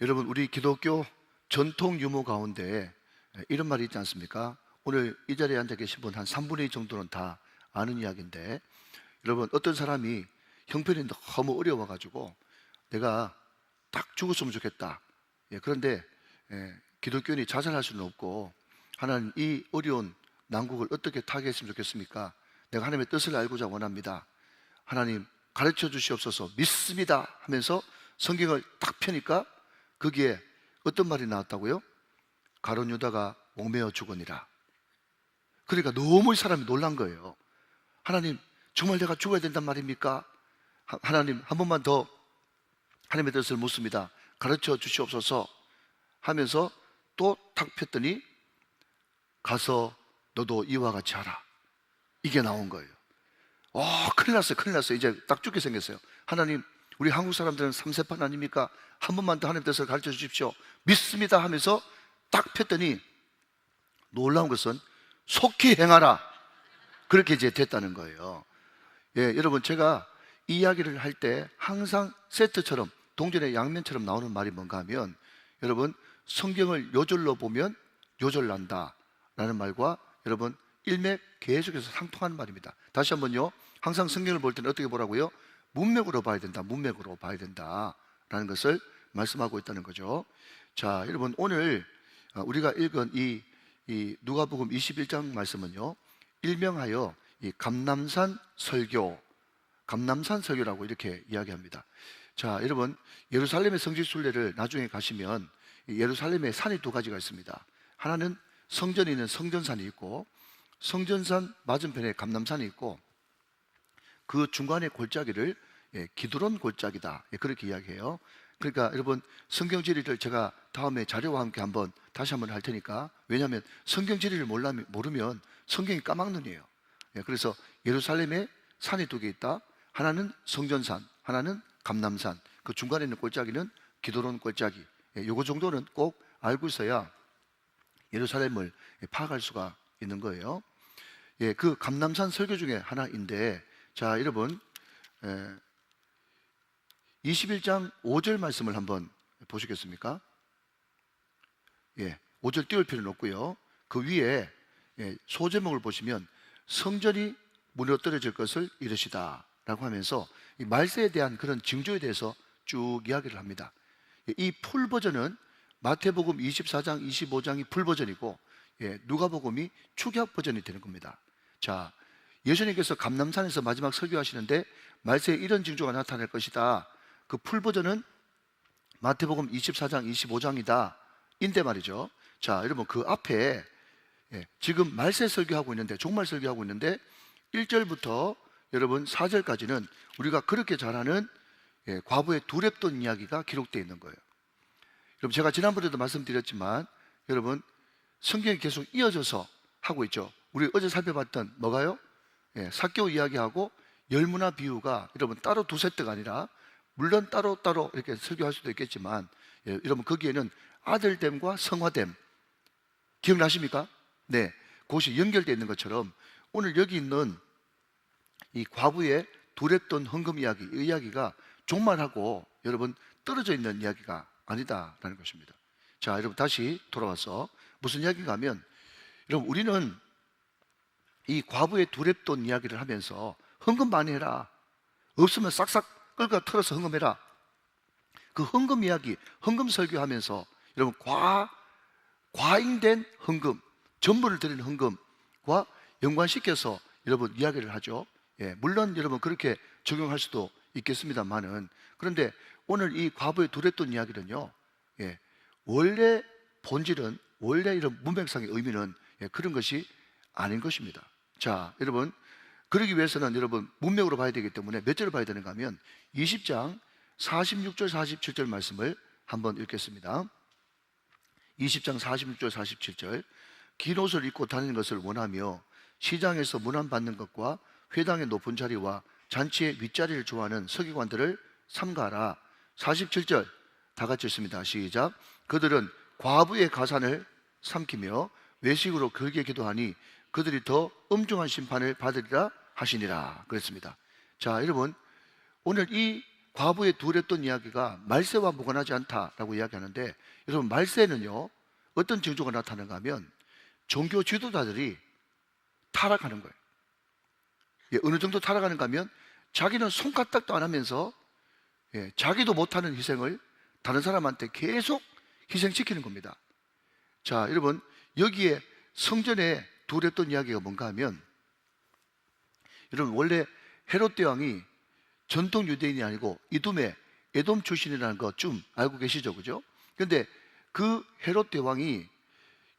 여러분, 우리 기독교 전통 유머 가운데 이런 말이 있지 않습니까? 오늘 이 자리에 앉아 계신 분 한 3분의 2 정도는 다 아는 이야기인데, 여러분, 어떤 사람이 형편이 너무 어려워가지고 내가 딱 죽었으면 좋겠다. 그런데 기독교인이 자살할 수는 없고, 하나님, 이 어려운 난국을 어떻게 타개했으면 좋겠습니까? 내가 하나님의 뜻을 알고자 원합니다. 하나님, 가르쳐 주시옵소서, 믿습니다 하면서 성경을 딱 펴니까 거기에 어떤 말이 나왔다고요? 가룟 유다가 목매어 죽으니라. 그러니까 너무 이 사람이 놀란 거예요. 하나님, 정말 내가 죽어야 된단 말입니까? 하나님, 한 번만 더 하나님의 뜻을 묻습니다. 가르쳐 주시옵소서 하면서 또 탁 폈더니, 가서 너도 이와 같이 하라. 이게 나온 거예요. 큰일 났어요. 큰일 났어요. 이제 딱 죽게 생겼어요. 하나님, 우리 한국 사람들은 삼세판 아닙니까? 한 번만 더 하나님의 뜻을 가르쳐 주십시오. 믿습니다 하면서 딱 폈더니, 놀라운 것은 속히 행하라. 그렇게 이제 됐다는 거예요. 여러분, 제가 이 이야기를 할 때 항상 세트처럼, 동전의 양면처럼 나오는 말이 뭔가 하면, 여러분, 성경을 요절로 보면 요절난다 라는 말과 여러분, 일맥 계속해서 상통하는 말입니다. 다시 한번요, 항상 성경을 볼 때는 어떻게 보라고요? 문맥으로 봐야 된다, 문맥으로 봐야 된다 라는 것을 말씀하고 있다는 거죠. 자, 여러분, 오늘 우리가 읽은 이 누가복음 21장 말씀은요, 일명하여 이 감람산 설교라고 이렇게 이야기합니다. 자, 여러분, 예루살렘의 성지 순례를 나중에 가시면 예루살렘에 산이 두 가지가 있습니다. 하나는 성전이 있는 성전산이 있고, 성전산 맞은편에 감람산이 있고, 그 중간의 골짜기를 기드론 골짜기다, 그렇게 이야기해요. 그러니까 여러분, 성경 지리를 제가 다음에 자료와 함께 다시 한번 할 테니까, 왜냐하면 성경 지리를 모르면 성경이 까막눈이에요. 그래서 예루살렘에 산이 두 개 있다. 하나는 성전산, 하나는 감람산. 그 중간에 있는 골짜기는 기드론 골짜기. 요거 정도는 꼭 알고 있어야 예루살렘을 파악할 수가 있는 거예요. 그 감람산 설교 중에 하나인데, 자, 여러분, 21장 5절 말씀을 한번 보시겠습니까? 5절 띄울 필요는 없고요. 그 위에 소제목을 보시면 성전이 무너뜨려질 것을 이르시다 라고 하면서 이 말세에 대한 그런 징조에 대해서 쭉 이야기를 합니다. 이 풀 버전은 마태복음 24장, 25장이 풀 버전이고, 누가복음이 축약 버전이 되는 겁니다. 자, 예수님께서 감람산에서 마지막 설교하시는데 말세에 이런 징조가 나타날 것이다. 그 풀 버전은 마태복음 24장, 25장이다 인데 말이죠. 자, 여러분, 그 앞에 지금 말세 설교하고 있는데, 종말 설교하고 있는데 1절부터 여러분 4절까지는 우리가 그렇게 잘 아는 과부의 두렙돈 이야기가 기록되어 있는 거예요. 여러분, 제가 지난번에도 말씀드렸지만 여러분, 성경이 계속 이어져서 하고 있죠. 우리 어제 살펴봤던 뭐가요? 사개오 이야기하고 열무나 비유가 여러분 따로 두 세트가 아니라, 물론 따로따로 이렇게 설교할 수도 있겠지만, 여러분, 거기에는 아들됨과 성화됨 기억나십니까? 네, 그것이 연결되어 있는 것처럼 오늘 여기 있는 이 과부의 두렙돈 헌금 이야기, 이 이야기가 종말하고 여러분 떨어져 있는 이야기가 아니다라는 것입니다. 자, 여러분, 다시 돌아와서 무슨 이야기인가 하면, 여러분, 우리는 이 과부의 두렙돈 이야기를 하면서 헌금 많이 해라, 없으면 싹싹 끌고 털어서 헌금해라, 그 헌금 이야기, 헌금 설교하면서 여러분, 과잉된 헌금, 전부를 드리는 헌금과 연관시켜서 여러분 이야기를 하죠. 물론 여러분 그렇게 적용할 수도 있겠습니다만은, 그런데 오늘 이 과부의 두렙돈 이야기는요, 원래 본질은, 원래 이런 문맥상의 의미는 그런 것이 아닌 것입니다. 자, 여러분, 그러기 위해서는 여러분 문맥으로 봐야 되기 때문에 몇 절을 봐야 되는가 하면 20장 46절 47절 말씀을 한번 읽겠습니다. 20장 46절 47절. 긴 옷을 입고 다니는 것을 원하며 시장에서 문안받는 것과 회당의 높은 자리와 잔치의 윗자리를 좋아하는 서기관들을 삼가라. 47절 다 같이 읽습니다. 시작. 그들은 과부의 가산을 삼키며 외식으로 길게 기도하니 그들이 더 엄중한 심판을 받으리라 하시니라 그랬습니다. 자, 여러분, 오늘 이 과부의 두 랩돈 이야기가 말세와 무관하지 않다라고 이야기하는데, 여러분 말세는요 어떤 징조가 나타나는가 하면 종교 지도자들이 타락하는 거예요. 어느 정도 타락하는가 하면 자기는 손가락도 안 하면서 자기도 못하는 희생을 다른 사람한테 계속 희생시키는 겁니다. 자, 여러분 여기에 성전에 두 랩돈 이야기가 뭔가 하면, 여러분 원래 헤롯 대왕이 전통 유대인이 아니고 이둠의 에돔 출신이라는 거 좀 알고 계시죠, 그죠? 그런데 그 헤롯 대왕이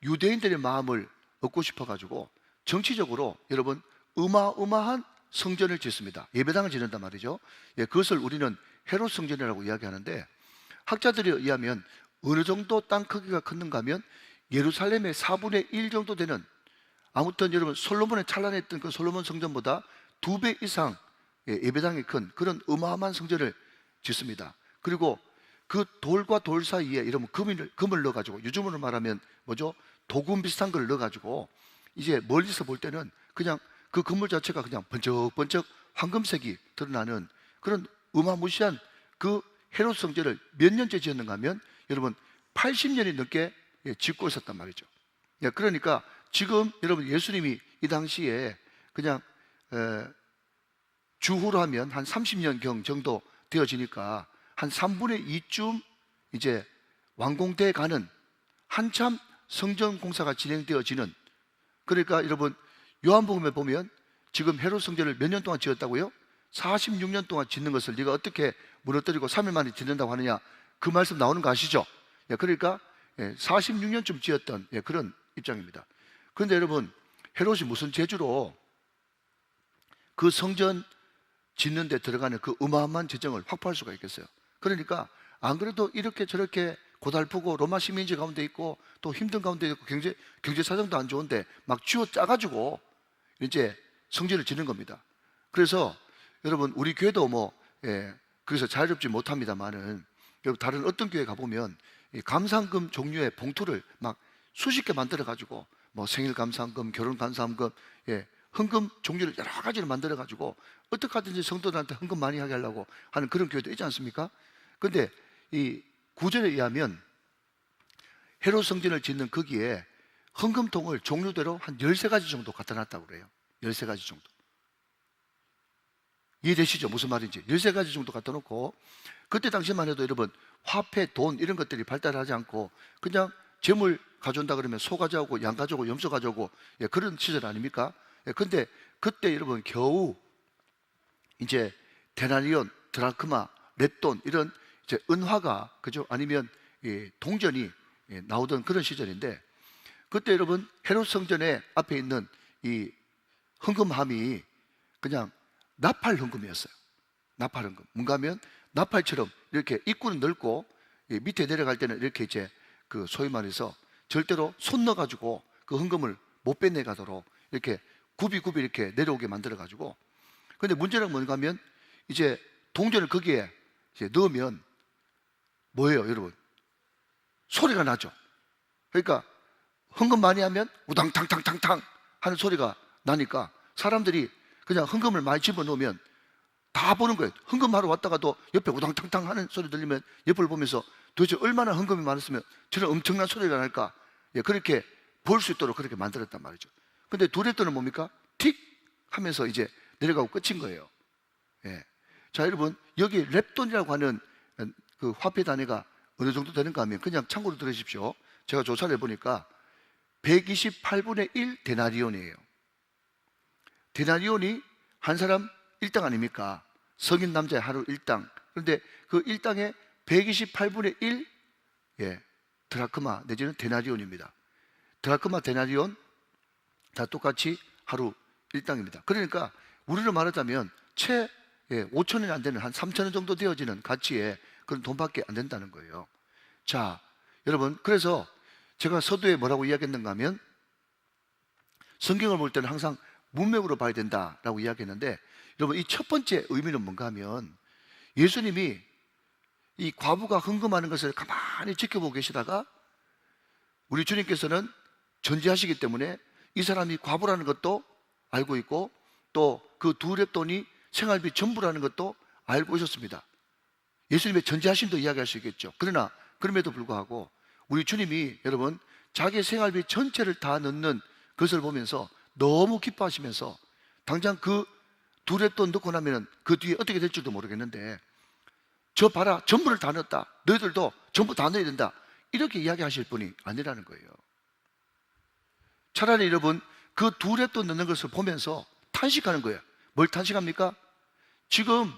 유대인들의 마음을 얻고 싶어가지고 정치적으로 여러분 어마어마한 성전을 짓습니다. 예배당을 짓는단 말이죠. 그것을 우리는 헤롯 성전이라고 이야기하는데, 학자들에 의하면 어느 정도 땅 크기가 컸는가 하면 예루살렘의 4분의 1 정도 되는, 아무튼 여러분 솔로몬의 찬란했던 그 솔로몬 성전보다 2배 이상 예배당이 큰 그런 어마어마한 성전을 짓습니다. 그리고 그 돌과 돌 사이에 여러분 금을 넣어가지고, 요즘으로 말하면 뭐죠? 도금 비슷한 걸 넣어가지고 이제 멀리서 볼 때는 그냥 그 건물 자체가 그냥 번쩍번쩍 황금색이 드러나는 그런 어마무시한 그 헤롯 성전을 몇 년째 지었는가 하면 여러분 80년이 넘게 짓고 있었단 말이죠. 그러니까 지금 여러분 예수님이 이 당시에 그냥 주후로 하면 한 30년경 정도 되어지니까 한 3분의 2쯤 이제 완공돼 가는, 한참 성전 공사가 진행되어지는, 그러니까 여러분 요한복음에 보면 지금 헤롯 성전을 몇 년 동안 지었다고요? 46년 동안 짓는 것을 네가 어떻게 무너뜨리고 3일 만에 짓는다고 하느냐, 그 말씀 나오는 거 아시죠? 그러니까 46년쯤 지었던 그런 입장입니다. 그런데 여러분 헤롯이 무슨 재주로 그 성전 짓는 데 들어가는 그 어마어마한 재정을 확보할 수가 있겠어요? 그러니까 안 그래도 이렇게 저렇게 고달프고 로마 식민지 가운데 있고 또 힘든 가운데 있고 경제 사정도 안 좋은데 막 쥐어 짜가지고 이제 성전을 짓는 겁니다. 그래서 여러분 우리 교회도 그래서 자유롭지 못합니다만은, 여러분 다른 어떤 교회 가보면 이 감상금 종류의 봉투를 막 수십 개 만들어 가지고 뭐 생일 감상금, 결혼 감상금, 헌금 종류를 여러 가지를 만들어 가지고 어떻게 하든지 성도들한테 헌금 많이 하게 하려고 하는 그런 교회도 있지 않습니까? 그런데 이 구절에 의하면 헤롯 성전을 짓는 거기에 헌금통을 종류대로 한 13가지 정도 갖다 놨다고 그래요. 13가지 정도. 이해되시죠? 무슨 말인지. 13가지 정도 갖다 놓고, 그때 당시만 해도 여러분 화폐, 돈 이런 것들이 발달하지 않고 그냥 재물 가져온다 그러면 소 가져오고 양 가져오고 염소 가져오고 그런 시절 아닙니까? 근데 그때 여러분 겨우 이제 데나리온, 드라크마, 렛돈 이런 이제 은화가, 그죠? 아니면 동전이 나오던 그런 시절인데, 그때 여러분 헤롯 성전에 앞에 있는 이 헌금함이 그냥 나팔 헌금이었어요. 나팔 헌금. 뭔가 하면 나팔처럼 이렇게 입구는 넓고 밑에 내려갈 때는 이렇게 이제 그 소위 말해서 절대로 손 넣어가지고 그 헌금을 못 빼내가도록 이렇게 굽이 이렇게 내려오게 만들어가지고. 근데 문제는 뭔가 하면 이제 동전을 거기에 이제 넣으면 뭐예요, 여러분? 소리가 나죠. 그러니까 헌금 많이 하면 우당탕탕탕탕 하는 소리가 나니까 사람들이 그냥 헌금을 많이 집어넣으면 다 보는 거예요. 헌금하러 왔다가도 옆에 우당탕탕 하는 소리 들리면 옆을 보면서 도대체 얼마나 헌금이 많았으면 저런 엄청난 소리가 날까, 그렇게 볼 수 있도록 그렇게 만들었단 말이죠. 근데 두 랩돈은 뭡니까? 틱 하면서 이제 내려가고 끝인 거예요. 자, 여러분 여기 랩돈이라고 하는 그 화폐 단위가 어느 정도 되는가 하면 그냥 참고로 들으십시오. 제가 조사를 해보니까 128분의 1 데나리온이에요. 데나리온이 한 사람 1당 아닙니까? 성인 남자의 하루 1당. 그런데 그 1당에 128분의 1 드라크마 내지는 데나리온입니다. 드라크마, 데나리온 다 똑같이 하루 1당입니다. 그러니까 우리로 말하자면 채 5,000원이 안 되는 한 3,000원 정도 되어지는 가치의 그런 돈밖에 안 된다는 거예요. 자, 여러분 그래서 제가 서두에 뭐라고 이야기했는가 하면 성경을 볼 때는 항상 문맥으로 봐야 된다라고 이야기했는데, 여러분 이 첫 번째 의미는 뭔가 하면 예수님이 이 과부가 헌금하는 것을 가만히 지켜보고 계시다가 우리 주님께서는 전지하시기 때문에 이 사람이 과부라는 것도 알고 있고 또 그 두 랩돈이 생활비 전부라는 것도 알고 있었습니다. 예수님의 전지하심도 이야기할 수 있겠죠. 그러나 그럼에도 불구하고 우리 주님이 여러분 자기의 생활비 전체를 다 넣는 것을 보면서 너무 기뻐하시면서 당장 그 둘의 돈 넣고 나면 그 뒤에 어떻게 될지도 모르겠는데 저 봐라 전부를 다 넣었다, 너희들도 전부 다 넣어야 된다, 이렇게 이야기하실 분이 아니라는 거예요. 차라리 여러분 그 둘의 돈 넣는 것을 보면서 탄식하는 거예요. 뭘 탄식합니까? 지금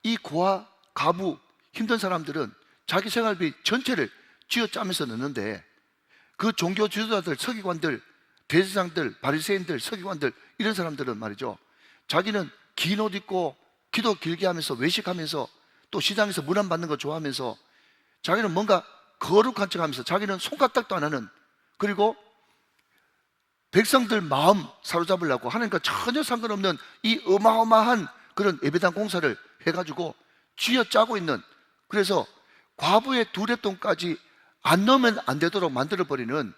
이 고아, 가부, 힘든 사람들은 자기 생활비 전체를 쥐어짜면서 넣는데 그 종교 지도자들, 서기관들, 대제사장들, 바리새인들, 서기관들 이런 사람들은 말이죠, 자기는 긴 옷 입고 기도 길게 하면서 외식하면서 또 시장에서 문 안 받는 거 좋아하면서 자기는 뭔가 거룩한 척하면서 자기는 손가락도 안 하는, 그리고 백성들 마음 사로잡으려고 하나님과 전혀 상관없는 이 어마어마한 그런 예배당 공사를 해가지고 쥐어짜고 있는, 그래서 과부의 두랩돈까지 안 넣으면 안 되도록 만들어버리는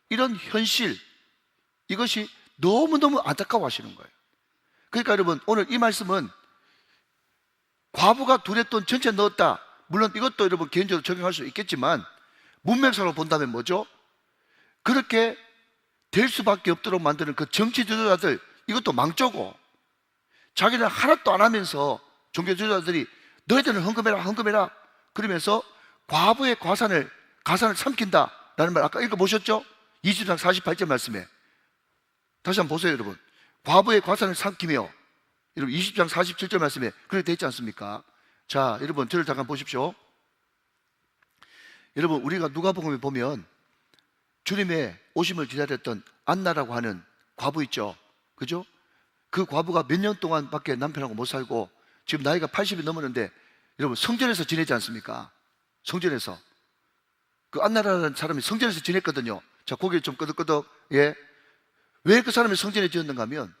이런 현실, 이것이 너무너무 안타까워 하시는 거예요. 그러니까 여러분 오늘 이 말씀은 과부가 두랩돈 전체 넣었다, 물론 이것도 여러분 개인적으로 적용할 수 있겠지만 문맥상으로 본다면 뭐죠? 그렇게 될 수밖에 없도록 만드는 그 정치 지도자들, 이것도 망조고 자기는 하나도 안 하면서 종교 지도자들이 너희들은 헌금해라 헌금해라 그러면서 과부의 가산을 삼킨다 라는 말 아까 읽어보셨죠? 20장 48절 말씀에 다시 한번 보세요. 여러분 과부의 가산을 삼키며, 여러분 20장 47절 말씀에 그렇게 되어 있지 않습니까? 자 여러분 저를 잠깐 보십시오. 여러분 우리가 누가복음에 보면 주님의 오심을 기다렸던 안나라고 하는 과부 있죠, 그죠? 그 과부가 몇 년 동안밖에 남편하고 못 살고 지금 나이가 80이 넘었는데 여러분 성전에서 지내지 않습니까? 성전에서 그 안나라는 사람이 성전에서 지냈거든요. 자 고개 좀 끄덕끄덕. 예. 왜 그 사람이 성전에 지었는가 하면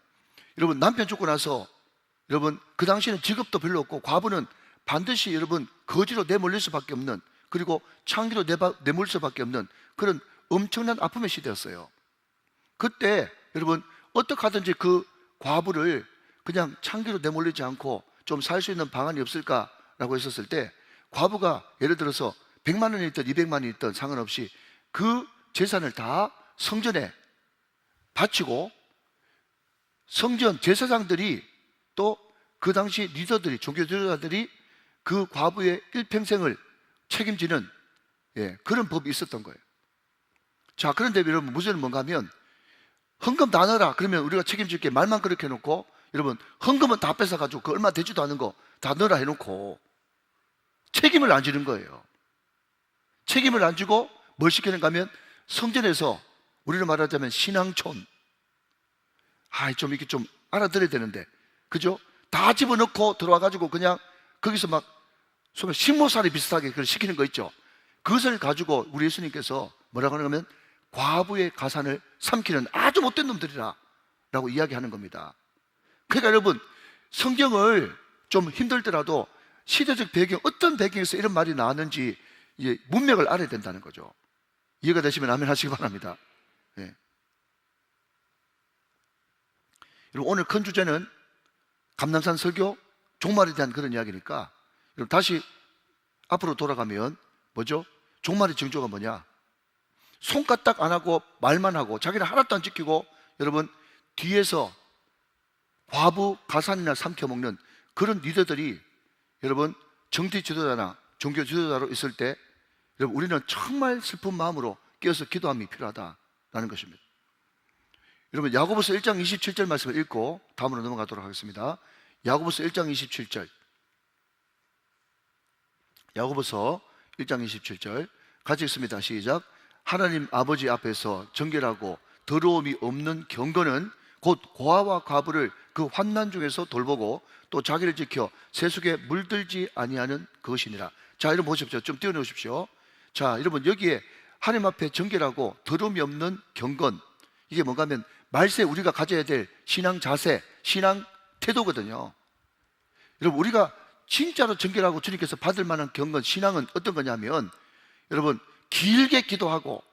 여러분 남편 죽고 나서 여러분 그 당시에는 직업도 별로 없고 과부는 반드시 여러분 거지로 내몰릴 수밖에 없는, 그리고 창기로 내몰릴 수밖에 없는 그런 엄청난 아픔의 시대였어요. 그때 여러분 어떻게 하든지 그 과부를 그냥 창기로 내몰리지 않고 좀 살 수 있는 방안이 없을까라고 했었을 때 과부가 예를 들어서 100만 원이 있든 200만 원이 있든 상관없이 그 재산을 다 성전에 바치고 성전 제사장들이 또 그 당시 리더들이, 종교 지도자들이 그 과부의 일평생을 책임지는 그런 법이 있었던 거예요. 자 그런데 여러분 문제는 뭔가 하면 헌금 다 넣어라 그러면 우리가 책임질게 말만 그렇게 해놓고 여러분 헌금은 다 뺏어가지고 그 얼마 되지도 않은 거 다 넣어라 해놓고 책임을 안 지는 거예요. 책임을 안 지고 뭘 시키는가 하면 성전에서 우리로 말하자면 신앙촌, 좀 이렇게 좀 알아들어야 되는데 그죠? 다 집어넣고 들어와가지고 그냥 거기서 막 소위 식모살이 비슷하게 그걸 시키는 거 있죠. 그것을 가지고 우리 예수님께서 뭐라고 하냐면 과부의 가산을 삼키는 아주 못된 놈들이라 라고 이야기하는 겁니다. 그러니까 여러분 성경을 좀 힘들더라도 시대적 배경, 어떤 배경에서 이런 말이 나왔는지 문맥을 알아야 된다는 거죠. 이해가 되시면 아멘 하시기 바랍니다. 네. 여러분 오늘 큰 주제는 감남산 설교 종말에 대한 그런 이야기니까 여러분 다시 앞으로 돌아가면 뭐죠? 종말의 징조가 뭐냐? 손가락 안 하고 말만 하고 자기는 하나도 안 지키고 여러분 뒤에서 과부 가산이나 삼켜먹는 그런 리더들이 여러분 정치 지도자나 종교 지도자로 있을 때 여러분 우리는 정말 슬픈 마음으로 깨어서 기도함이 필요하다라는 것입니다. 여러분 야고보서 1장 27절 말씀을 읽고 다음으로 넘어가도록 하겠습니다. 야고보서 1장 27절, 야고보서 1장 27절 같이 읽습니다. 시작. 하나님 아버지 앞에서 정결하고 더러움이 없는 경건은 곧 고아와 과부를 그 환난 중에서 돌보고 또 자기를 지켜 세속에 물들지 아니하는 것이니라. 자 여러분 보십시오. 좀 띄워놓으십시오. 자 여러분 여기에 하나님 앞에 정결하고 더러움이 없는 경건, 이게 뭔가 하면 말세 우리가 가져야 될 신앙 자세, 신앙 태도거든요. 여러분 우리가 진짜로 정결하고 주님께서 받을 만한 경건, 신앙은 어떤 거냐면 여러분 길게 기도하고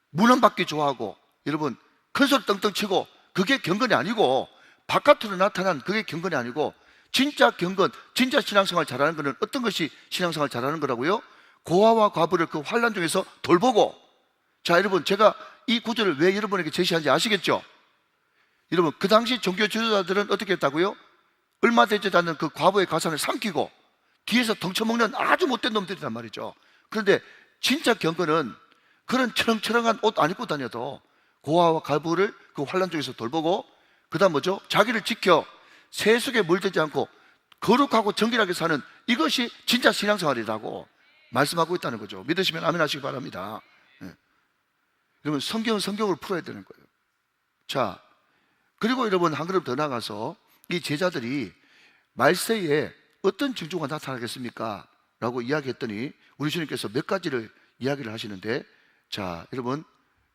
문안 받기 좋아하고 여러분 큰소리 떵떵 치고 그게 경건이 아니고 바깥으로 나타난 그게 경건이 아니고 진짜 경건, 진짜 신앙생활 잘하는 것은 어떤 것이 신앙생활 잘하는 거라고요? 고아와 과부를 그 환난 중에서 돌보고. 자, 여러분, 제가 이 구절을 왜 여러분에게 제시한지 아시겠죠? 여러분, 그 당시 종교 지도자들은 어떻게 했다고요? 얼마 되지 않는 그 과부의 가산을 삼키고 뒤에서 덩쳐먹는 아주 못된 놈들이란 말이죠. 그런데 진짜 경건은 그런 철렁철렁한 옷 안 입고 다녀도 고아와 과부를 그 환난 중에서 돌보고, 그 다음 뭐죠? 자기를 지켜 세속에 물들지 않고 거룩하고 정결하게 사는, 이것이 진짜 신앙생활이라고 말씀하고 있다는 거죠. 믿으시면 아멘 하시기 바랍니다. 네. 여러분, 성경은 성경으로 풀어야 되는 거예요. 자, 그리고 여러분, 한 걸음 더 나가서 이 제자들이 말세에 어떤 징조가 나타나겠습니까? 라고 이야기했더니 우리 주님께서 몇 가지를 이야기를 하시는데, 자, 여러분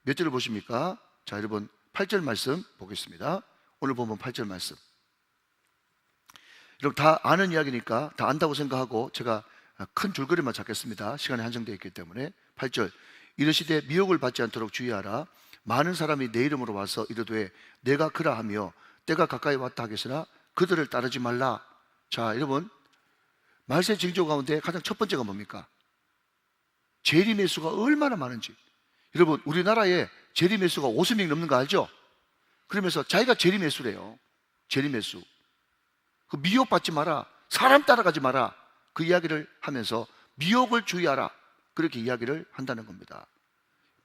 몇 절을 보십니까? 자, 여러분 8절 말씀 보겠습니다. 오늘 보면 8절 말씀. 여러분 다 아는 이야기니까 다 안다고 생각하고 제가 큰 줄거리만 찾겠습니다. 시간이 한정되어 있기 때문에. 8절, 이르시되 미혹을 받지 않도록 주의하라. 많은 사람이 내 이름으로 와서 이르되 내가 그라 하며 때가 가까이 왔다 하겠으나 그들을 따르지 말라. 자, 여러분, 말세 징조 가운데 가장 첫 번째가 뭡니까? 재림의 수가 얼마나 많은지. 여러분, 우리나라에 재림의 수가 50명 넘는 거 알죠? 그러면서 자기가 재림의 수래요. 재림의 수. 그 미혹받지 마라, 사람 따라가지 마라, 그 이야기를 하면서 미혹을 주의하라, 그렇게 이야기를 한다는 겁니다.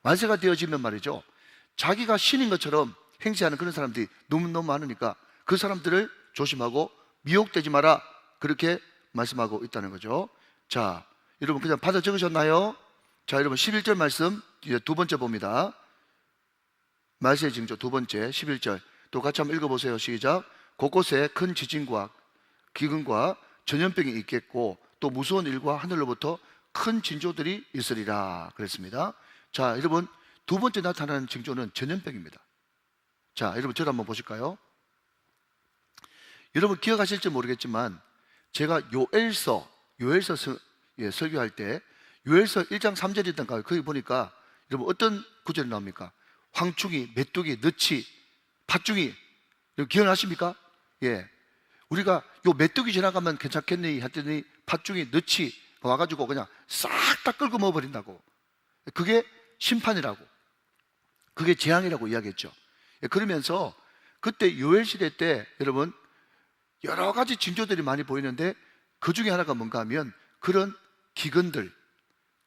만세가 되어지면 말이죠, 자기가 신인 것처럼 행세하는 그런 사람들이 너무너무 많으니까 그 사람들을 조심하고 미혹되지 마라, 그렇게 말씀하고 있다는 거죠. 자, 여러분 그냥 받아 적으셨나요? 자, 여러분 11절 말씀 이제 두 번째 봅니다. 말세의 징조 두 번째 11절 또 같이 한번 읽어보세요. 시작. 곳곳에 큰 지진과 기근과 전염병이 있겠고 또 무서운 일과 하늘로부터 큰 징조들이 있으리라 그랬습니다. 자, 여러분 두 번째 나타나는 징조는 전염병입니다. 자, 여러분 저를 한번 보실까요? 여러분 기억하실지 모르겠지만 제가 요엘서 설교할 때 요엘서 1장 3절이던가 거기 보니까 여러분 어떤 구절이 나옵니까? 황충이, 메뚜기, 너치, 팥중이, 기억나십니까? 예, 우리가 요 메뚜기 지나가면 괜찮겠니 했더니 팥중이, 너치 와가지고 그냥 싹 다 끌고 먹어버린다고. 그게 심판이라고, 그게 재앙이라고 이야기했죠. 예, 그러면서 그때 요엘 시대 때 여러분 여러 가지 징조들이 많이 보이는데 그 중에 하나가 뭔가 하면 그런 기근들,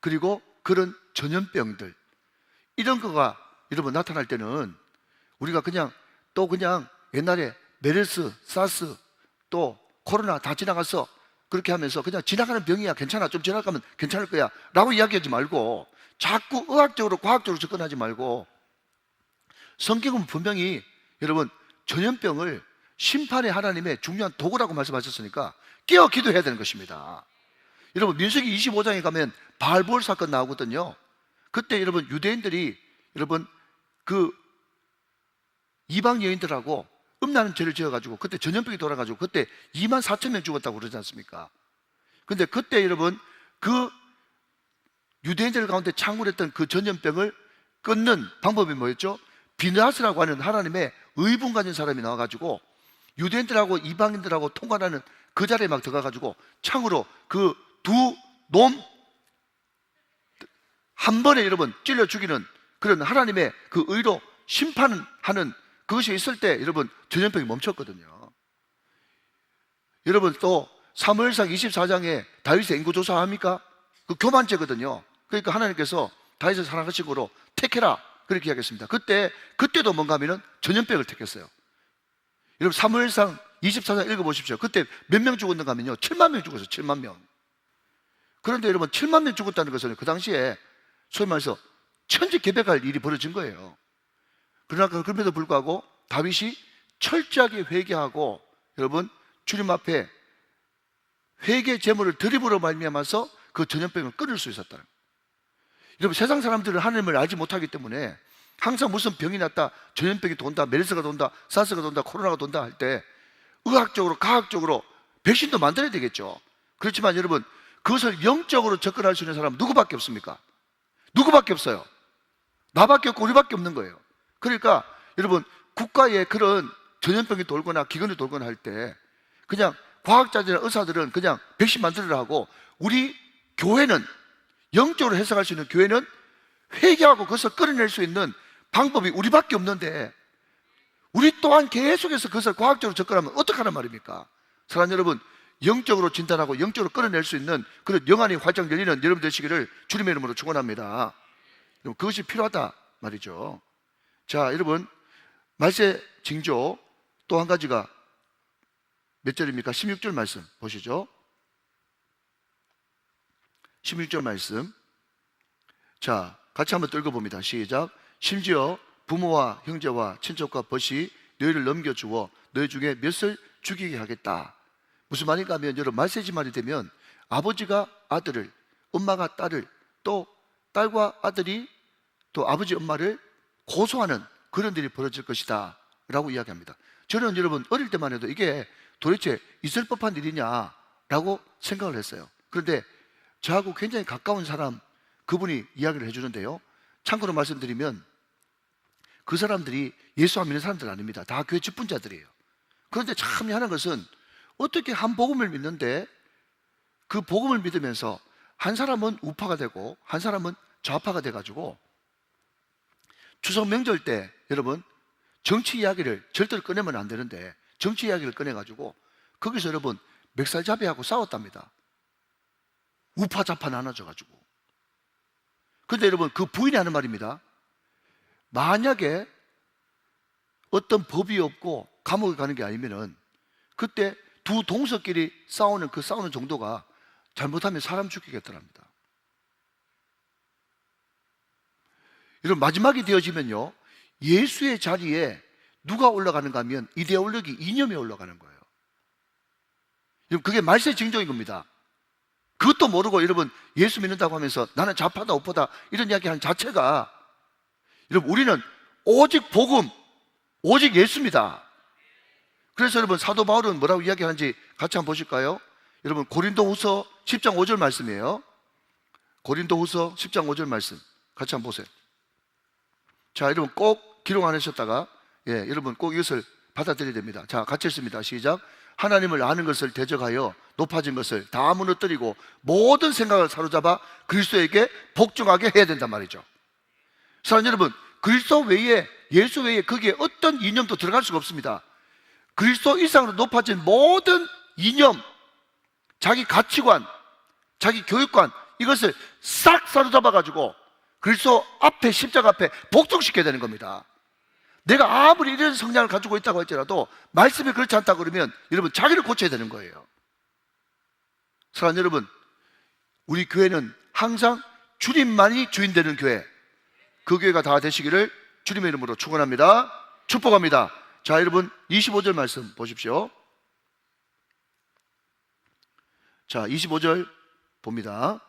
그리고 그런 전염병들, 이런 거가 여러분 나타날 때는 우리가 그냥 옛날에 메르스, 사스, 또 코로나 다 지나갔어, 그렇게 하면서 그냥 지나가는 병이야, 괜찮아, 좀 지나가면 괜찮을 거야 라고 이야기하지 말고 자꾸 의학적으로 과학적으로 접근하지 말고 성경은 분명히 여러분 전염병을 심판의 하나님의 중요한 도구라고 말씀하셨으니까 깨어 기도해야 되는 것입니다. 여러분 민수기 25장에 가면 바알보을 사건 나오거든요. 그때 여러분 유대인들이 여러분 그 이방 여인들하고 음란한 죄를 지어가지고 그때 전염병이 돌아가지고 그때 24,000명 죽었다고 그러지 않습니까? 근데 그때 여러분 그 유대인들 가운데 창궐했던 그 전염병을 끊는 방법이 뭐였죠? 비느하스라고 하는 하나님의 의분 가진 사람이 나와가지고 유대인들하고 이방인들하고 통관하는 그 자리에 막 들어가가지고 창으로 그 두 놈 한 번에 여러분 찔러 죽이는 그런 하나님의 그 의로 심판하는 그것이 있을 때 여러분 전염병이 멈췄거든요. 여러분 또 사무엘상 24장에 다윗의 인구조사 합니까? 그 교만죄거든요. 그러니까 하나님께서 다윗을 사랑하신 거로 택해라 그렇게 이야기했습니다. 그때도 뭔가 하면은 전염병을 택했어요. 여러분 사무엘상 24장 읽어보십시오. 그때 몇 명 죽었는가 하면요 7만 명 죽었어요. 7만 명. 그런데 여러분 7만 명 죽었다는 것은 그 당시에 소위 말해서 천지개벽할 일이 벌어진 거예요. 그러나 그럼에도 불구하고 다윗이 철저하게 회개하고 여러분 주님 앞에 회개 제물을 드림으로 말미암아서 그 전염병을 끊을 수 있었다. 여러분 세상 사람들은 하나님을 알지 못하기 때문에 항상 무슨 병이 났다, 전염병이 돈다, 메르스가 돈다, 사스가 돈다, 코로나가 돈다 할 때 의학적으로 과학적으로 백신도 만들어야 되겠죠. 그렇지만 여러분 그것을 영적으로 접근할 수 있는 사람은 누구밖에 없습니까? 누구밖에 없어요. 나밖에 없고 우리밖에 없는 거예요. 그러니까 여러분 국가에 그런 전염병이 돌거나 기근이 돌거나 할 때 그냥 과학자들이나 의사들은 그냥 백신 만들으라 하고, 우리 교회는, 영적으로 해석할 수 있는 교회는 회개하고 그것을 끌어낼 수 있는 방법이 우리밖에 없는데, 우리 또한 계속해서 그것을 과학적으로 접근하면 어떡하란 말입니까? 사랑하는 여러분, 영적으로 진단하고 영적으로 끌어낼 수 있는 그런 영안이 활짝 열리는 여러분 되시기를 주님의 이름으로 축원합니다. 그것이 필요하다 말이죠. 자, 여러분, 말세 징조 또 한 가지가 몇 절입니까? 16절 말씀 보시죠. 16절 말씀. 자, 같이 한번 읽어봅니다. 시작. 심지어 부모와 형제와 친척과 벗이 너희를 넘겨주어 너희 중에 몇을 죽이게 하겠다. 무슨 말인가 하면, 여러분, 말세지 말이 되면 아버지가 아들을, 엄마가 딸을, 또 딸과 아들이 또 아버지 엄마를 고소하는 그런 일이 벌어질 것이다 라고 이야기합니다. 저는 여러분 어릴 때만 해도 이게 도대체 있을 법한 일이냐라고 생각을 했어요. 그런데 저하고 굉장히 가까운 사람, 그분이 이야기를 해주는데요, 참고로 말씀드리면 그 사람들이 예수 안 믿는 사람들 아닙니다. 다 교회 직분자들이에요. 그런데 참 희한한 것은, 어떻게 한 복음을 믿는데 그 복음을 믿으면서 한 사람은 우파가 되고 한 사람은 좌파가 돼가지고 추석 명절 때 여러분 정치 이야기를 절대로 꺼내면 안 되는데 정치 이야기를 꺼내가지고 거기서 여러분 멱살잡이하고 싸웠답니다. 우파 좌파 나눠져가지고. 그런데 여러분, 그 부인이 하는 말입니다. 만약에 어떤 법이 없고 감옥에 가는 게 아니면은 그때 두 동서끼리 싸우는 그 싸우는 정도가 잘못하면 사람 죽이겠더랍니다. 여러분, 마지막이 되어지면요, 예수의 자리에 누가 올라가는가 하면 이데올로기, 이념이 올라가는 거예요. 여러분, 그게 말세 징조인 겁니다. 그것도 모르고 여러분 예수 믿는다고 하면서 나는 좌파다 우파다 이런 이야기하는 자체가, 여러분, 우리는 오직 복음, 오직 예수입니다. 그래서 여러분 사도 바울은 뭐라고 이야기하는지 같이 한번 보실까요? 여러분, 고린도후서 10장 5절 말씀이에요. 고린도후서 10장 5절 말씀 같이 한번 보세요. 자, 여러분 꼭 기록 안 하셨다가 여러분 꼭 이것을 받아들여야 됩니다. 자, 같이 읽습니다. 시작. 하나님을 아는 것을 대적하여 높아진 것을 다 무너뜨리고 모든 생각을 사로잡아 그리스도에게 복종하게 해야 된단 말이죠. 사랑하는 여러분, 그리스도 외에, 예수 외에 거기에 어떤 이념도 들어갈 수가 없습니다. 그리스도 이상으로 높아진 모든 이념, 자기 가치관, 자기 교육관, 이것을 싹 사로잡아가지고 그리스도 앞에, 십자가 앞에 복종시켜야 되는 겁니다. 내가 아무리 이런 성향을 가지고 있다고 할지라도 말씀이 그렇지 않다 그러면 여러분 자기를 고쳐야 되는 거예요. 사랑하는 여러분, 우리 교회는 항상 주님만이 주인 되는 교회, 그 교회가 다 되시기를 주님의 이름으로 축원합니다. 축복합니다. 자, 여러분 25절 말씀 보십시오. 자, 25절 봅니다.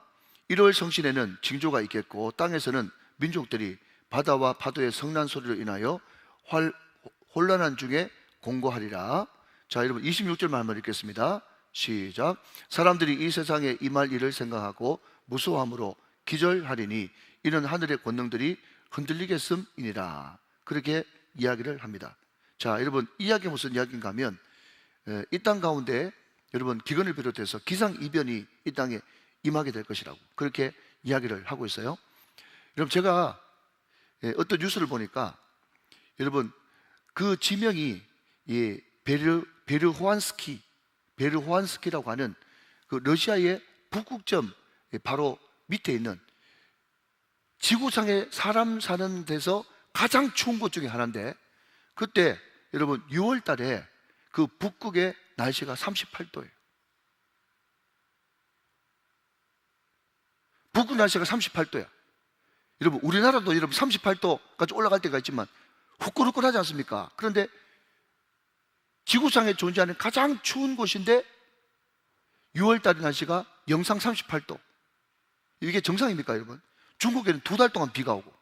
1월 성신에는 징조가 있겠고 땅에서는 민족들이 바다와 파도의 성난 소리로 인하여 혼란한 중에 공고하리라. 자, 여러분 26절 말씀을 읽겠습니다. 시작. 사람들이 이 세상에 임할 일을 생각하고 무서워함으로 기절하리니 이는 하늘의 권능들이 흔들리겠음이니라. 그렇게 이야기를 합니다. 자, 여러분 이야기 무슨 이야기인가 하면 이 땅 가운데 여러분 기근을 비롯해서 기상이변이 이 땅에 임하게 될 것이라고 그렇게 이야기를 하고 있어요. 여러분, 제가 어떤 뉴스를 보니까 여러분 그 지명이 베르호안스키라고 하는 그 러시아의 북극점 바로 밑에 있는 지구상에 사람 사는 데서 가장 추운 곳 중에 하나인데, 그때 여러분 6월 달에 그 북극의 날씨가 38도예요. 북극 날씨가 38도야. 여러분, 우리나라도 여러분 38도까지 올라갈 때가 있지만 후끈후끈하지 않습니까? 그런데 지구상에 존재하는 가장 추운 곳인데 6월달 날씨가 영상 38도. 이게 정상입니까, 여러분? 중국에는 2달 동안 비가 오고,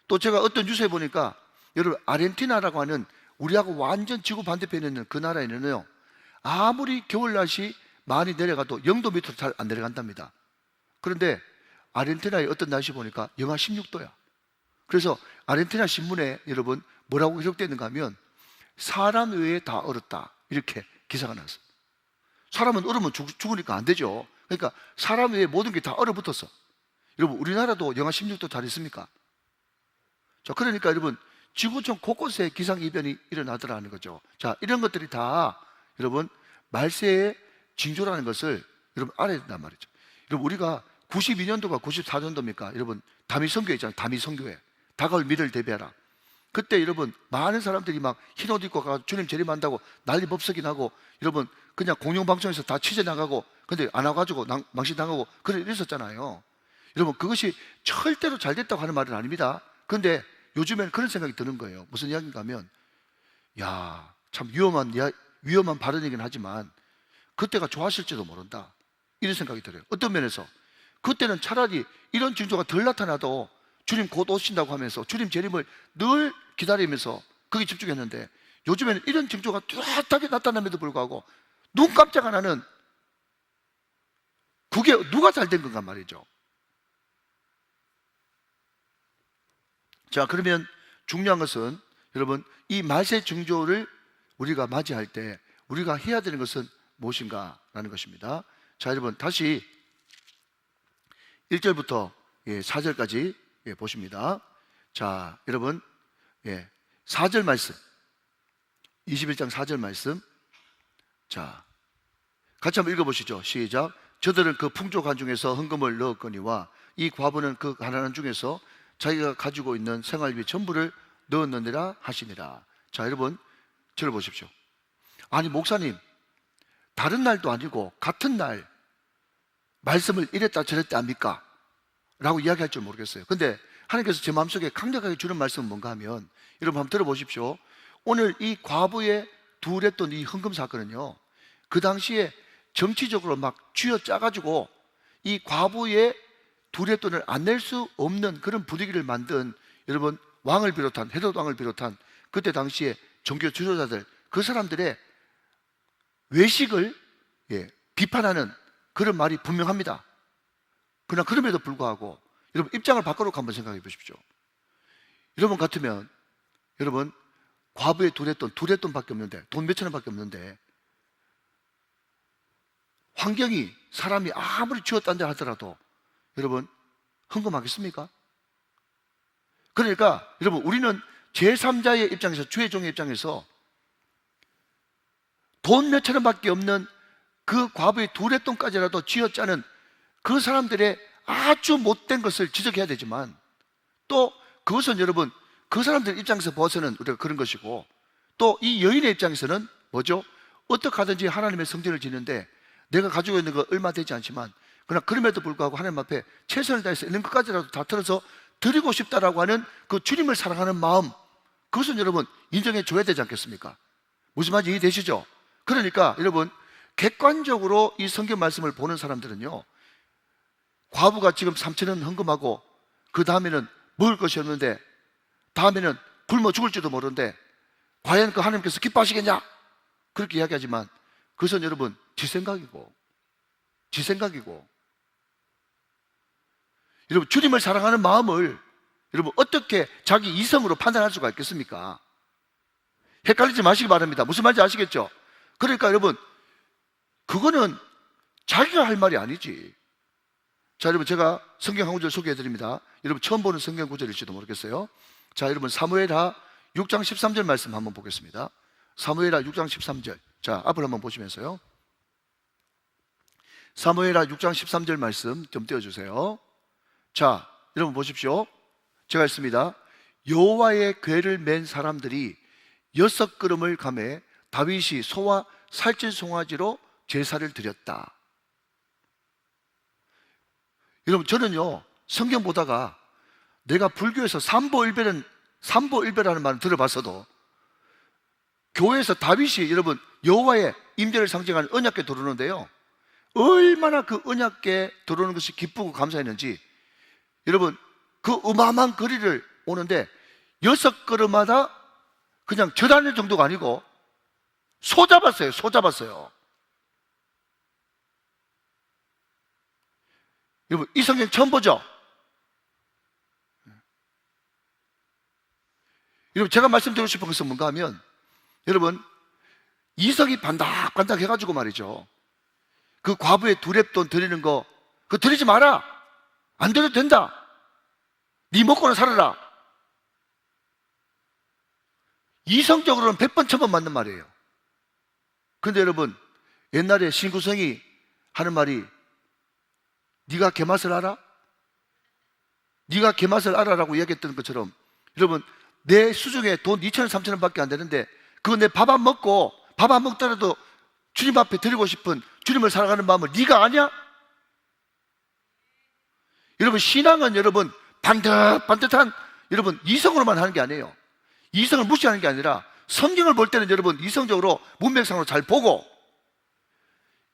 또 제가 어떤 뉴스에 보니까 여러분 아르헨티나라고 하는 우리하고 완전 지구 반대편에 있는 그 나라에는요, 아무리 겨울 날씨 많이 내려가도 0도 밑으로 잘 안 내려간답니다. 그런데 아르헨티나의 어떤 날씨 보니까 영하 16도야. 그래서 아르헨티나 신문에 여러분 뭐라고 기록되어 있는가 하면 사람 외에 다 얼었다 이렇게 기사가 났어. 사람은 얼으면 죽으니까 안 되죠. 그러니까 사람 외에 모든 게 다 얼어붙었어. 여러분, 우리나라도 영하 16도 잘 있습니까? 자, 그러니까 여러분, 지구촌 곳곳에 기상이변이 일어나더라는 거죠. 자, 이런 것들이 다 여러분 말세의 징조라는 것을 여러분 알아야 된단 말이죠. 여러분, 우리가 92년도가 94년도입니까? 여러분, 다미선교회 있잖아요. 다미선교회. 다가올 미래를 대비하라. 그때 여러분 많은 사람들이 막 흰 옷 입고 가서 주님 재림한다고 난리 법석이 나고, 여러분 그냥 공영방송에서 다 취재 나가고, 근데 안 와가지고 망신당하고 그래 이랬었잖아요. 여러분, 그것이 절대로 잘 됐다고 하는 말은 아닙니다. 그런데 요즘에는 그런 생각이 드는 거예요. 무슨 이야기인가 하면, 야, 참 위험한 발언이긴 하지만 그때가 좋았을지도 모른다, 이런 생각이 들어요. 어떤 면에서 그때는 차라리 이런 징조가 덜 나타나도 주님 곧 오신다고 하면서 주님 재림을 늘 기다리면서 거기 집중했는데, 요즘에는 이런 징조가 뚜렷하게 나타남에도 불구하고 눈 깜짝 안 하는, 그게 누가 잘 된 건가 말이죠. 자, 그러면 중요한 것은 여러분, 이 말세 징조를 우리가 맞이할 때 우리가 해야 되는 것은 무엇인가 라는 것입니다. 자, 여러분 다시 1절부터 4절까지 보십니다. 자, 여러분 4절 말씀, 21장 4절 말씀, 자, 같이 한번 읽어보시죠. 시작. 저들은 그 풍족한 중에서 헌금을 넣었거니와 이 과부는 그 가난한 중에서 자기가 가지고 있는 생활비 전부를 넣었느니라 하시니라. 자, 여러분 저를 보십시오. 아니 목사님, 다른 날도 아니고 같은 날 말씀을 이랬다 저랬다 합니까? 라고 이야기할 줄 모르겠어요. 근데 하나님께서 제 마음속에 강력하게 주는 말씀은 뭔가 하면, 여러분 한번 들어보십시오. 오늘 이 과부의 둘했던 이 헌금 사건은요, 그 당시에 정치적으로 막 쥐어짜가지고 이 과부의 둘의 돈을 안 낼 수 없는 그런 분위기를 만든, 여러분 왕을 비롯한, 헤롯 왕을 비롯한 그때 당시에 종교 지도자들, 그 사람들의 외식을 비판하는 그런 말이 분명합니다. 그러나 그럼에도 불구하고 여러분 입장을 바꿔놓고 한번 생각해 보십시오. 여러분 같으면, 여러분 과부의 둘의 돈밖에 없는데, 돈 몇천 원밖에 없는데, 환경이 사람이 아무리 쥐었단다 하더라도 여러분 헌금하겠습니까? 그러니까 여러분, 우리는 제3자의 입장에서, 주의 종의 입장에서 돈 몇천 원밖에 없는 그 과부의 둘의 돈까지라도 쥐어짜는 그 사람들의 아주 못된 것을 지적해야 되지만, 또 그것은 여러분 그 사람들 입장에서 봐서는 우리가 그런 것이고, 또 이 여인의 입장에서는 뭐죠? 어떻게 하든지 하나님의 성전을 짓는데 내가 가지고 있는 거 얼마 되지 않지만, 그러나 그럼에도 불구하고 하나님 앞에 최선을 다해서 있는 것까지라도 다 틀어서 드리고 싶다라고 하는 그 주님을 사랑하는 마음, 그것은 여러분 인정해 줘야 되지 않겠습니까? 무슨 말인지 이해되시죠? 그러니까 여러분, 객관적으로 이 성경 말씀을 보는 사람들은요, 과부가 지금 3,000원 헌금하고 그 다음에는 먹을 것이 없는데, 다음에는 굶어 죽을지도 모르는데 과연 그 하나님께서 기뻐하시겠냐? 그렇게 이야기하지만 그것은 여러분 지 생각이고 여러분 주님을 사랑하는 마음을 여러분 어떻게 자기 이성으로 판단할 수가 있겠습니까? 헷갈리지 마시기 바랍니다. 무슨 말인지 아시겠죠? 그러니까 여러분, 그거는 자기가 할 말이 아니지. 자, 여러분 제가 성경 한 구절 소개해 드립니다. 여러분 처음 보는 성경 구절일지도 모르겠어요. 자, 여러분 사무엘하 6장 13절 말씀 한번 보겠습니다. 사무엘하 6장 13절. 자, 앞을 한번 보시면서요. 사무엘하 6장 13절 말씀 좀 띄워주세요. 자, 여러분 보십시오. 제가 했습니다. 여호와의 궤를 맨 사람들이 6걸음을 감해 다윗이 소와 살찐 송아지로 제사를 드렸다. 여러분 저는요, 성경 보다가 내가 불교에서 삼보일배라는 말을 들어봤어도, 교회에서 다윗이 여러분 여호와의 임재를 상징하는 언약궤 들어오는데요, 얼마나 그 언약궤 들어오는 것이 기쁘고 감사했는지, 여러분 그 어마어마한 거리를 오는데 6걸음마다 그냥 절하는 정도가 아니고 소 잡았어요. 여러분 이 성경 처음 보죠? 여러분 제가 말씀드리고 싶은 것은 뭔가 하면, 여러분 이성이 반닥반닥 해가지고 말이죠. 그 과부의 두랩돈 드리는 거, 그거 드리지 마라. 안 드려도 된다. 네 먹고는 살아라. 이성적으로는 100번 1000번 맞는 말이에요. 근데 여러분, 옛날에 신구성이 하는 말이 네가 개맛을 알아? 네가 개맛을 알아라고 이야기했던 것처럼, 여러분, 내 수중에 돈 2,000원 3,000원 밖에 안 되는데 그거 내 밥 안 먹고, 밥 안 먹더라도 주님 앞에 드리고 싶은, 주님을 사랑하는 마음을 네가 아냐? 여러분, 신앙은 여러분 반듯반듯한, 여러분 이성으로만 하는 게 아니에요. 이성을 무시하는 게 아니라 성경을 볼 때는 여러분 이성적으로 문맥상으로 잘 보고,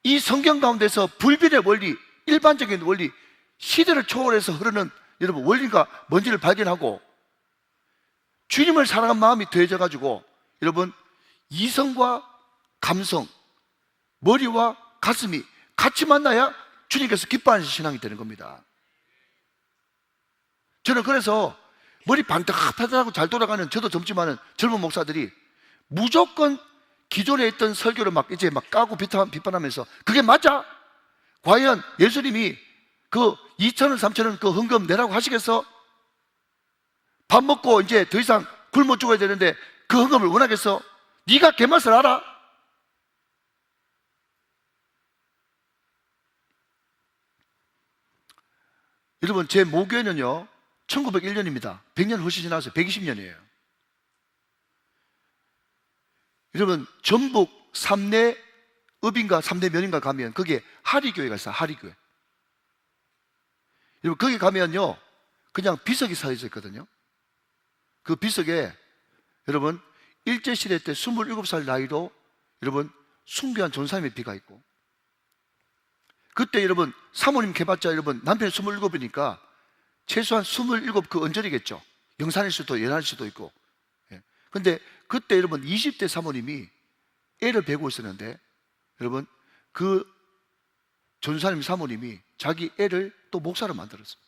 이 성경 가운데서 불변의 원리, 일반적인 원리, 시대를 초월해서 흐르는 여러분 원리가 뭔지를 발견하고, 주님을 사랑하는 마음이 더해져 가지고 여러분 이성과 감성, 머리와 가슴이 같이 만나야 주님께서 기뻐하는 신앙이 되는 겁니다. 저는 그래서 머리 반짝반짝하고 잘 돌아가는, 저도 젊지만은 젊은 목사들이 무조건 기존에 있던 설교를 막 이제 막 까고 비판하면서 그게 맞아? 과연 예수님이 그 2,000원 3,000원 그 헌금 내라고 하시겠어? 밥 먹고 이제 더 이상 굶어 죽어야 되는데 그 헌금을 원하겠어? 네가 개맛을 알아? 여러분, 제 모교회는요 1901년입니다. 100년 훨씬 지났어요. 120년이에요. 여러분, 전북 삼내 읍인가 삼내 면인가 가면 거기에 하리교회가 있어요. 하리교회. 여러분, 거기 가면요 그냥 비석이 쌓여져 있거든요. 그 비석에 여러분 일제시대 때 27살 나이로 여러분 순교한 전사님의 비가 있고, 그때 여러분 사모님 개봤자 여러분 남편이 27이니까 최소한 27 그 언저리겠죠. 영산일 수도 연할 수도 있고. 근데 그때 여러분 20대 사모님이 애를 베고 있었는데, 여러분 그 전사님 사모님이 자기 애를 또 목사로 만들었어요.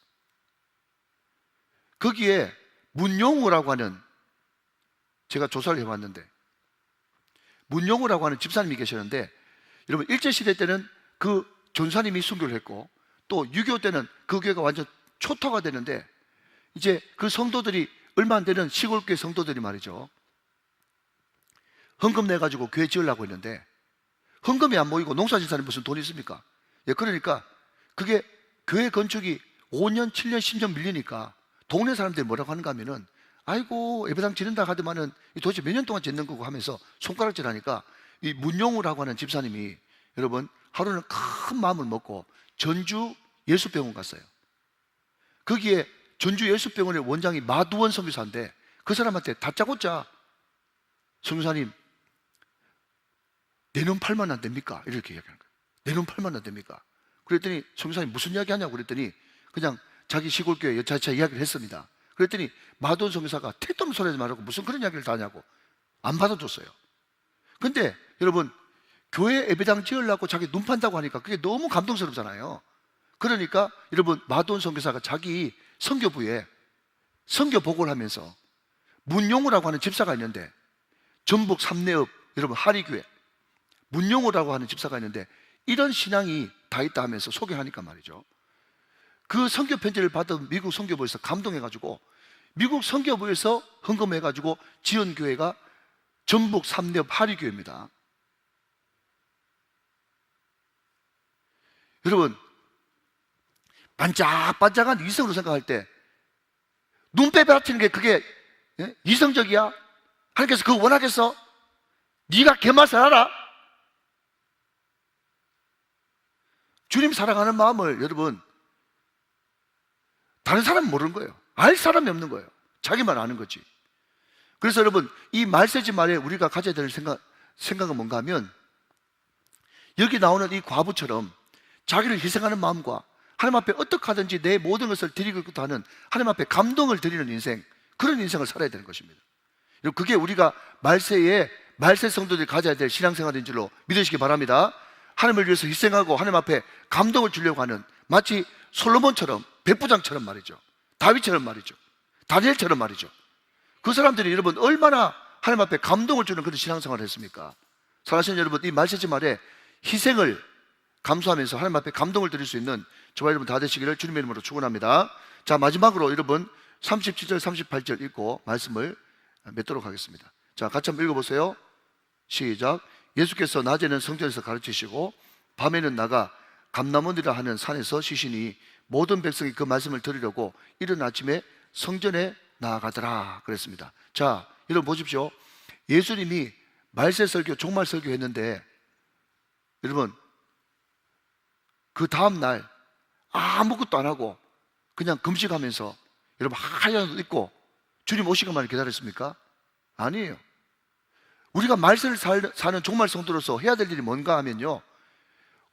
거기에 문용우라고 하는, 제가 조사를 해봤는데 문용우라고 하는 집사님이 계셨는데, 여러분 일제시대 때는 그 전사님이 순교를 했고, 또 6.25 때는 그 교회가 완전 초토가 되는데, 이제 그 성도들이 얼마 안 되는 시골교회 성도들이 말이죠 헌금 내가지고 교회 지으려고 했는데 헌금이 안 모이고 농사짓사람이 무슨 돈이 있습니까? 예, 그러니까 그게 교회 건축이 5년 7년 10년 밀리니까 동네 사람들이 뭐라고 하는가 하면은, 아이고 예배당 지른다 하더만은 도대체 몇 년 동안 짓는 거고 하면서 손가락질 하니까, 이 문용우라고 하는 집사님이 여러분 하루는 큰 마음을 먹고 전주 예수병원 갔어요. 거기에 전주 예수병원의 원장이 마두원 선교사인데, 그 사람한테 다짜고짜 선교사님 내 눈 팔면 안 됩니까? 이렇게 이야기하는 거예요. 내 눈 팔면 안 됩니까? 그랬더니 선교사님 무슨 이야기 하냐고 그랬더니 그냥 자기 시골교회 여차저차 이야기를 했습니다. 그랬더니 마두원 선교사가 택도 없는 소리 하지 말라고 무슨 그런 이야기를 다 하냐고 안 받아줬어요. 근데 여러분 교회 예배당 지으려고 자기 눈 판다고 하니까 그게 너무 감동스럽잖아요. 그러니까 여러분 마두원 선교사가 자기 선교부에 선교 보고를 하면서, 문용우라고 하는 집사가 있는데 전북 삼내읍 여러분 하리교회 문용우라고 하는 집사가 있는데 이런 신앙이 다 있다 하면서 소개하니까 말이죠, 그 선교 편지를 받은 미국 선교부에서 감동해가지고 미국 선교부에서 헌금해가지고 지은 교회가 전북 삼내읍 하리교회입니다. 여러분 반짝반짝한 이성으로 생각할 때 눈빼 받치는 게 그게 이성적이야? 하나님께서 그거 원하겠어? 네가 개맛을 알아? 주님 사랑하는 마음을 여러분 다른 사람은 모르는 거예요. 알 사람이 없는 거예요. 자기만 아는 거지. 그래서 여러분 이 말세지 말에 우리가 가져야 될 생각은 뭔가 하면, 여기 나오는 이 과부처럼 자기를 희생하는 마음과 하나님 앞에 어떻게 하든지 내 모든 것을 드리고자 하는 하나님 앞에 감동을 드리는 인생, 그런 인생을 살아야 되는 것입니다. 그게 우리가 말세 성도들이 가져야 될 신앙생활인 줄로 믿으시기 바랍니다. 하나님을 위해서 희생하고 하나님 앞에 감동을 주려고 하는, 마치 솔로몬처럼, 백부장처럼 말이죠, 다윗처럼 말이죠, 다니엘처럼 말이죠. 그 사람들이 여러분 얼마나 하나님 앞에 감동을 주는 그런 신앙생활을 했습니까? 사랑하시는 여러분, 이 말세지 말에 희생을 감수하면서 하나님 앞에 감동을 드릴 수 있는 저와 여러분 다 되시기를 주님의 이름으로 축원합니다. 자, 마지막으로 여러분 37절 38절 읽고 말씀을 맺도록 하겠습니다. 자, 같이 한번 읽어보세요. 시작. 예수께서 낮에는 성전에서 가르치시고 밤에는 나가 감람원이라 하는 산에서 쉬시니 모든 백성이 그 말씀을 들으려고 이른 아침에 성전에 나아가더라 그랬습니다. 자, 여러분 보십시오. 예수님이 말세 설교, 종말 설교 했는데 여러분 그 다음 날 아무것도 안 하고 그냥 금식하면서 여러분 하얀 옷 입고 주님 오시기만을 기다렸습니까? 아니에요. 우리가 말세를 사는 종말 성도로서 해야 될 일이 뭔가 하면요,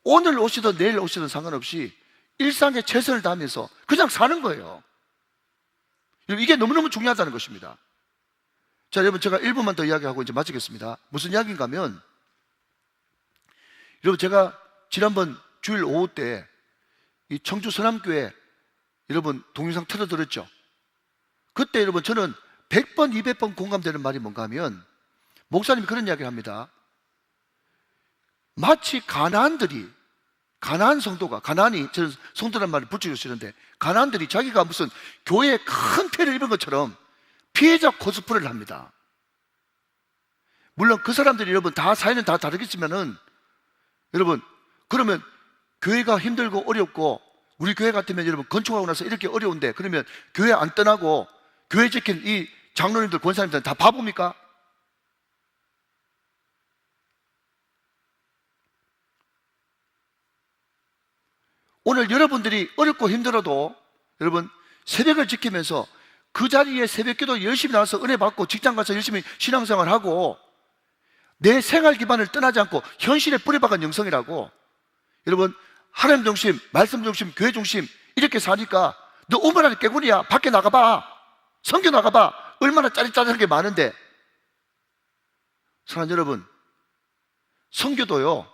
오늘 오시든 내일 오시든 상관없이 일상에 최선을 다하면서 그냥 사는 거예요. 이게 너무너무 중요하다는 것입니다. 자, 여러분 제가 1분만 더 이야기하고 이제 마치겠습니다. 무슨 이야기인가 하면, 여러분 제가 지난번 주일 오후 때 이 청주 서남교회 여러분 동영상 틀어드렸죠. 그때 여러분 저는 100번 200번 공감되는 말이 뭔가 하면, 목사님이 그런 이야기를 합니다. 마치 가나안 성도가, 가나안이, 저는 성도란 말을 붙이고 쓰는데, 가나안들이 자기가 무슨 교회에 큰 피해를 입은 것처럼 피해자 코스프레를 합니다. 물론 그 사람들이 여러분 다 사연은 다 다르겠지만은, 여러분 그러면 교회가 힘들고 어렵고, 우리 교회 같으면 여러분 건축하고 나서 이렇게 어려운데 그러면 교회 안 떠나고 교회 지킨 이 장로님들, 권사님들은 다 바보입니까? 오늘 여러분들이 어렵고 힘들어도 여러분 새벽을 지키면서 그 자리에 새벽기도 열심히 나와서 은혜 받고 직장 가서 열심히 신앙생활하고 내 생활 기반을 떠나지 않고 현실에 뿌려박은 영성이라고, 여러분 하나님 중심, 말씀 중심, 교회 중심 이렇게 사니까 너 오만한 깨구리야. 밖에 나가봐, 성교 나가봐. 얼마나 짜릿짜릿한 게 많은데. 사랑하는 여러분, 성교도요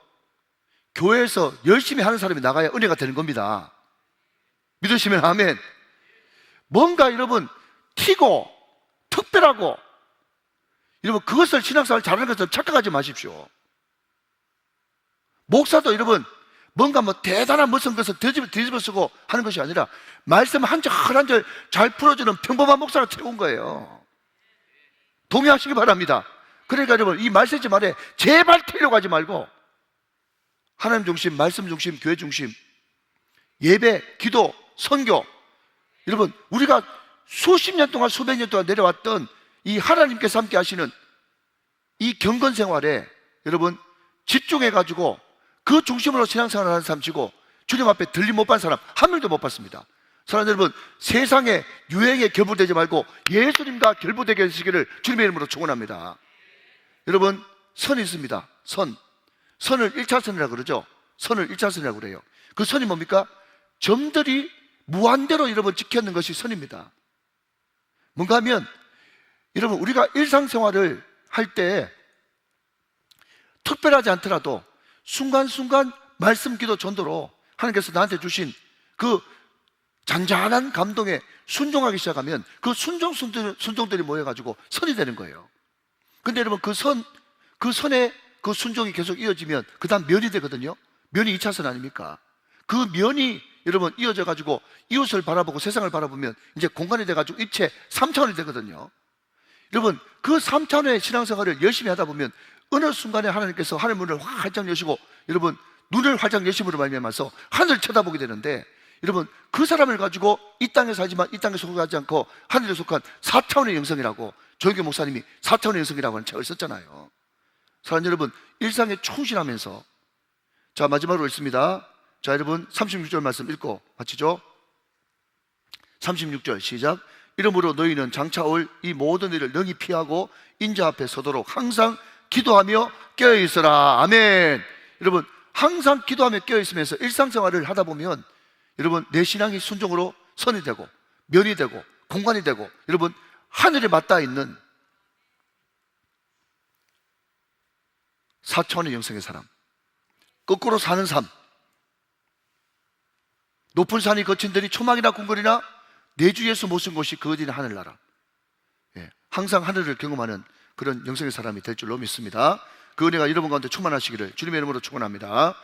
교회에서 열심히 하는 사람이 나가야 은혜가 되는 겁니다. 믿으시면 아멘. 뭔가 여러분 튀고 특별하고 여러분 그것을 신앙생활 잘하는 것을 착각하지 마십시오. 목사도 여러분 뭔가 뭐 대단한 무슨 것을 뒤집어 쓰고 하는 것이 아니라 말씀 한 절 한 절 잘 풀어주는 평범한 목사가 최고인 거예요. 동의하시기 바랍니다. 그러니까 여러분 이 말세지 말에 제발 튀려고 하지 말고 하나님 중심, 말씀 중심, 교회 중심, 예배, 기도, 선교. 여러분 우리가 수십 년 동안 수백 년 동안 내려왔던 이 하나님께서 함께 하시는 이 경건 생활에 여러분 집중해가지고 그 중심으로 신앙생활을 하는 사람 치고 주님 앞에 들림 못 받은 사람 한 명도 못 봤습니다. 사랑하는 여러분, 세상의 유행에 결부되지 말고 예수님과 결부되게 하시기를 주님의 이름으로 축원합니다. 여러분 선이 있습니다. 선을 1차선이라고 그러죠. 선을 1차선이라고 그래요. 그 선이 뭡니까? 점들이 무한대로 여러분 지켰는 것이 선입니다. 뭔가 하면 여러분 우리가 일상생활을 할 때 특별하지 않더라도 순간순간 말씀, 기도, 전도로 하나님께서 나한테 주신 그 잔잔한 감동에 순종하기 시작하면 그 순종들이 모여가지고 선이 되는 거예요. 근데 여러분 그 선에 그 순종이 계속 이어지면 그 다음 면이 되거든요. 면이 2차선 아닙니까? 그 면이 여러분 이어져 가지고 이웃을 바라보고 세상을 바라보면 이제 공간이 돼가지고 입체 3차원이 되거든요. 여러분 그 3차원의 신앙생활을 열심히 하다 보면 어느 순간에 하나님께서 하늘 문을 활짝 여시고 여러분 눈을 활짝 여심으로 말미암아서 하늘을 쳐다보게 되는데, 여러분 그 사람을 가지고 이 땅에 살지만 이 땅에 속하지 않고 하늘에 속한 4차원의 영성이라고 조영규 목사님이 4차원의 영성이라고 하는 책을 썼잖아요. 사랑하는 여러분, 일상에 충실하면서, 자 마지막으로 읽습니다. 자 여러분 36절 말씀 읽고 마치죠. 36절 시작. 이러므로 너희는 장차 올 이 모든 일을 능히 피하고 인자 앞에 서도록 항상 기도하며 깨어있어라. 아멘. 여러분 항상 기도하며 깨어있으면서 일상생활을 하다 보면 여러분 내 신앙이 순종으로 선이 되고 면이 되고 공간이 되고 여러분 하늘에 맞닿아 있는 4차원의 영성의 사람, 거꾸로 사는 삶, 높은 산이 거친 들이 초막이나 궁궐이나 내 주 예수 모신 곳이 그어지는 하늘나라. 항상 하늘을 경험하는 그런 영성의 사람이 될 줄로 믿습니다. 그 은혜가 여러분 가운데 충만하시기를 주님의 이름으로 축원합니다.